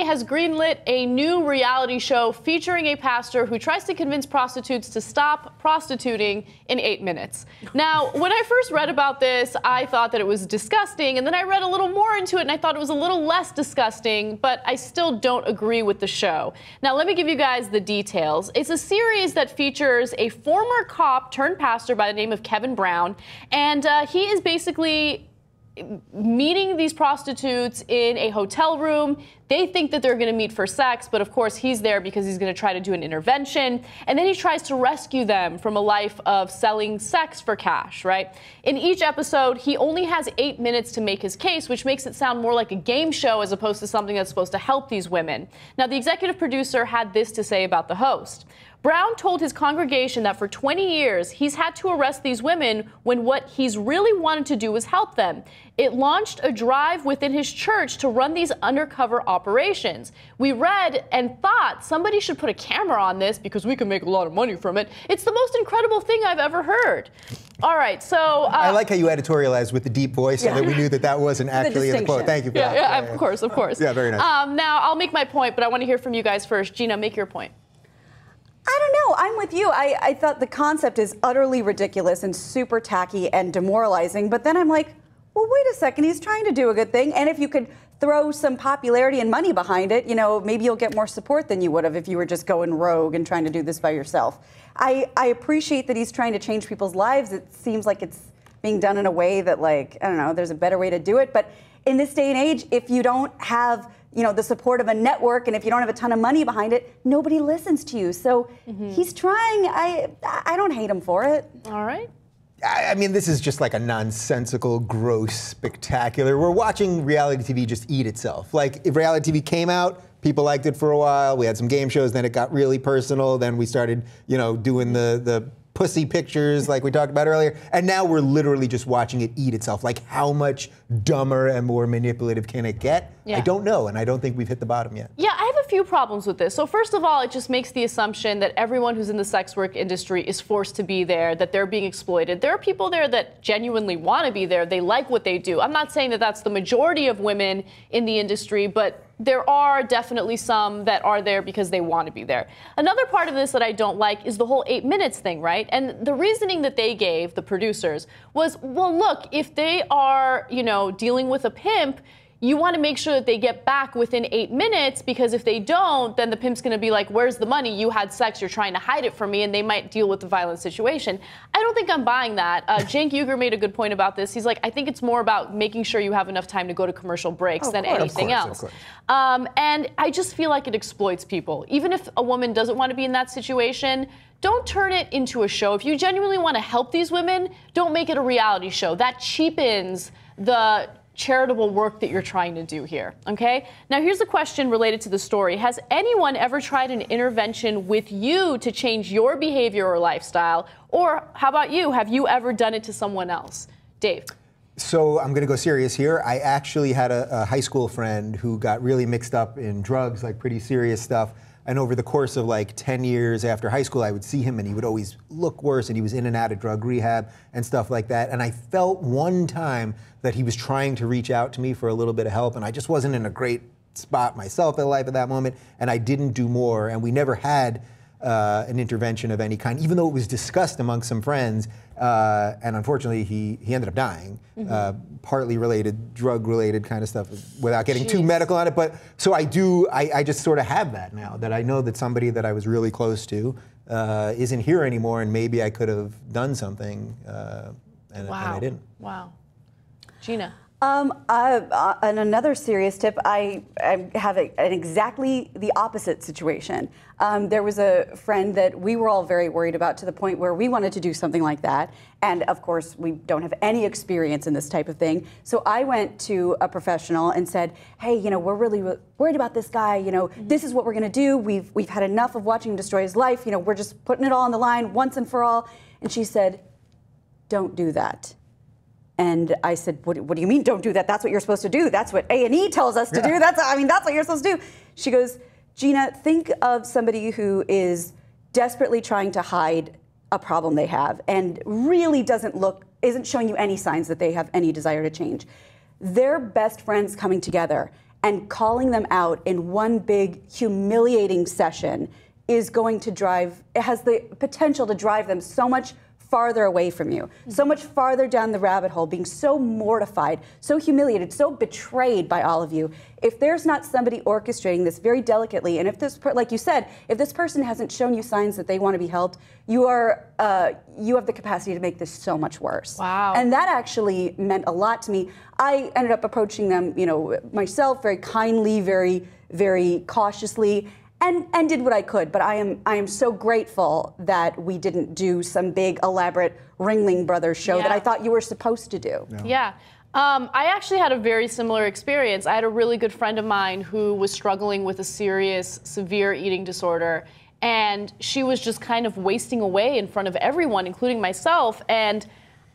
Disney has greenlit a new reality show featuring a pastor who tries to convince prostitutes to stop prostituting in 8 minutes. Now, when I first read about this, I thought that it was disgusting, and then I read a little more into it, and I thought it was a little less disgusting, but I still don't agree with the show. Now, let me give you guys the details. It's a series that features a former cop turned pastor by the name of Kevin Brown, and he is basically meeting these prostitutes in a hotel room. They think that they're going to meet for sex, but of course he's there because he's going to try to do an intervention. And then he tries to rescue them from a life of selling sex for cash, right? In each episode, he only has 8 minutes to make his case, which makes it sound more like a game show as opposed to something that's supposed to help these women. Now, the executive producer had this to say about the host. Brown told his congregation that for 20 years, he's had to arrest these women when what he's really wanted to do was help them. It launched a drive within his church to run these undercover operations. We read and thought somebody should put a camera on this because we can make a lot of money from it. It's the most incredible thing I've ever heard. All right, so... I like how you editorialized with the deep voice so that we knew that that wasn't actually in the quote. Thank you for that. Yeah, of course, of course. Yeah, very nice. Now, I'll make my point, but I want to hear from you guys first. Gina, make your point. I don't know. I'm with you. I thought the concept is utterly ridiculous and super tacky and demoralizing. But then I'm like, well, wait a second. He's trying to do a good thing. And if you could throw some popularity and money behind it, you know, maybe you'll get more support than you would have if you were just going rogue and trying to do this by yourself. I appreciate that he's trying to change people's lives. It seems like it's being done in a way that, like, I don't know, there's a better way to do it. But in this day and age, if you don't have, you know, the support of a network, and if you don't have a ton of money behind it, nobody listens to you. So he's trying. I don't hate him for it. All right. I mean, this is just like a nonsensical, gross, spectacular. We're watching reality TV just eat itself. Like, if reality TV came out, people liked it for a while. We had some game shows, then it got really personal. Then we started, you know, doing the pussy pictures like we talked about earlier. And now we're literally just watching it eat itself. Like, how much dumber and more manipulative can it get? Yeah. I don't know, and I don't think we've hit the bottom yet. Yeah, I have a few problems with this. So first of all, it just makes the assumption that everyone who's in the sex work industry is forced to be there, that they're being exploited. There are people there that genuinely want to be there. They like what they do. I'm not saying that that's the majority of women in the industry, but there are definitely some that are there because they want to be there. Another part of this that I don't like is the whole 8 minutes thing, right? And the reasoning that they gave, the producers, was, well, look, if they are, you know, dealing with a pimp, you want to make sure that they get back within 8 minutes, because if they don't, then the pimp's going to be like, where's the money? You had sex, you're trying to hide it from me, and they might deal with the violent situation. I don't think I'm buying that. Cenk Uygur made a good point about this. He's like, I think it's more about making sure you have enough time to go to commercial breaks than anything else. And I just feel like it exploits people. Even if a woman doesn't want to be in that situation, don't turn it into a show. If you genuinely want to help these women, don't make it a reality show. That cheapens the charitable work that you're trying to do here, okay? Now, here's a question related to the story. Has anyone ever tried an intervention with you to change your behavior or lifestyle? Or how about you? Have you ever done it to someone else? Dave. So I'm going to go serious here. I actually had a high school friend who got really mixed up in drugs, like pretty serious stuff. And over the course of like 10 years after high school, I would see him and he would always look worse, and he was in and out of drug rehab and stuff like that. And I felt one time that he was trying to reach out to me for a little bit of help, and I just wasn't in a great spot myself in life at that moment, and I didn't do more. And we never had an intervention of any kind, even though it was discussed among some friends. And unfortunately, he ended up dying, partly related, drug-related kind of stuff, without getting too medical on it. But so I just sort of have that now, that I know that somebody that I was really close to isn't here anymore, and maybe I could have done something, and I didn't. Wow. Gina. And another serious tip, I have an exactly the opposite situation. There was a friend that we were all very worried about, to the point where we wanted to do something like that. And of course, we don't have any experience in this type of thing. So I went to a professional and said, hey, you know, we're really worried about this guy. You know, this is what we're going to do. We've had enough of watching him destroy his life. You know, we're just putting it all on the line once and for all. And she said, don't do that. And I said, what do you mean don't do that? That's what you're supposed to do. That's what A&E tells us to do. That's what you're supposed to do. She goes, Gina, think of somebody who is desperately trying to hide a problem they have and really isn't showing you any signs that they have any desire to change. They're best friends coming together. and calling them out in one big humiliating session is going to it has the potential to drive them so much farther away from you, so much farther down the rabbit hole, being so mortified, so humiliated, so betrayed by all of you. If there's not somebody orchestrating this very delicately, and if this, like you said, if this person hasn't shown you signs that they want to be helped, you have the capacity to make this so much worse. Wow. And that actually meant a lot to me. I ended up approaching them, myself, very kindly, very, very cautiously. And did what I could, but I am so grateful that we didn't do some big elaborate Ringling Brothers show that I thought you were supposed to do. Yeah. I actually had a very similar experience. I had a really good friend of mine who was struggling with a serious, severe eating disorder, and she was just kind of wasting away in front of everyone, including myself. And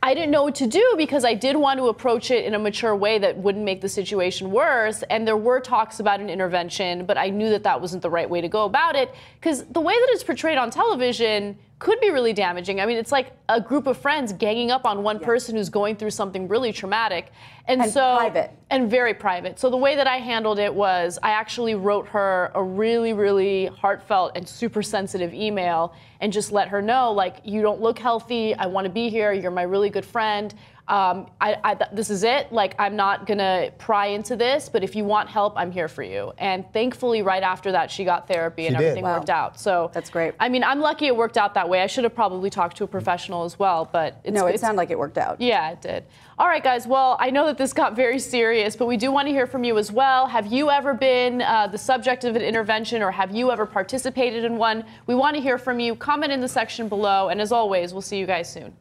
I didn't know what to do because I did want to approach it in a mature way that wouldn't make the situation worse. And there were talks about an intervention, but I knew that that wasn't the right way to go about it because the way that it's portrayed on television could be really damaging. I mean, it's like a group of friends ganging up on one person who's going through something really traumatic. And so private. And very private. So the way that I handled it was I actually wrote her a really, really heartfelt and super sensitive email and just let her know, like, you don't look healthy. I want to be here. You're my really good friend. This is it. Like, I'm not going to pry into this, but if you want help, I'm here for you. And thankfully, right after that, she got therapy and everything worked out. So that's great. I mean, I'm lucky it worked out that way. I should have probably talked to a professional as well, but it sounded like it worked out. Yeah, it did. All right, guys. Well, I know that this got very serious, but we do want to hear from you as well. Have you ever been the subject of an intervention, or have you ever participated in one? We want to hear from you. Comment in the section below. And as always, we'll see you guys soon.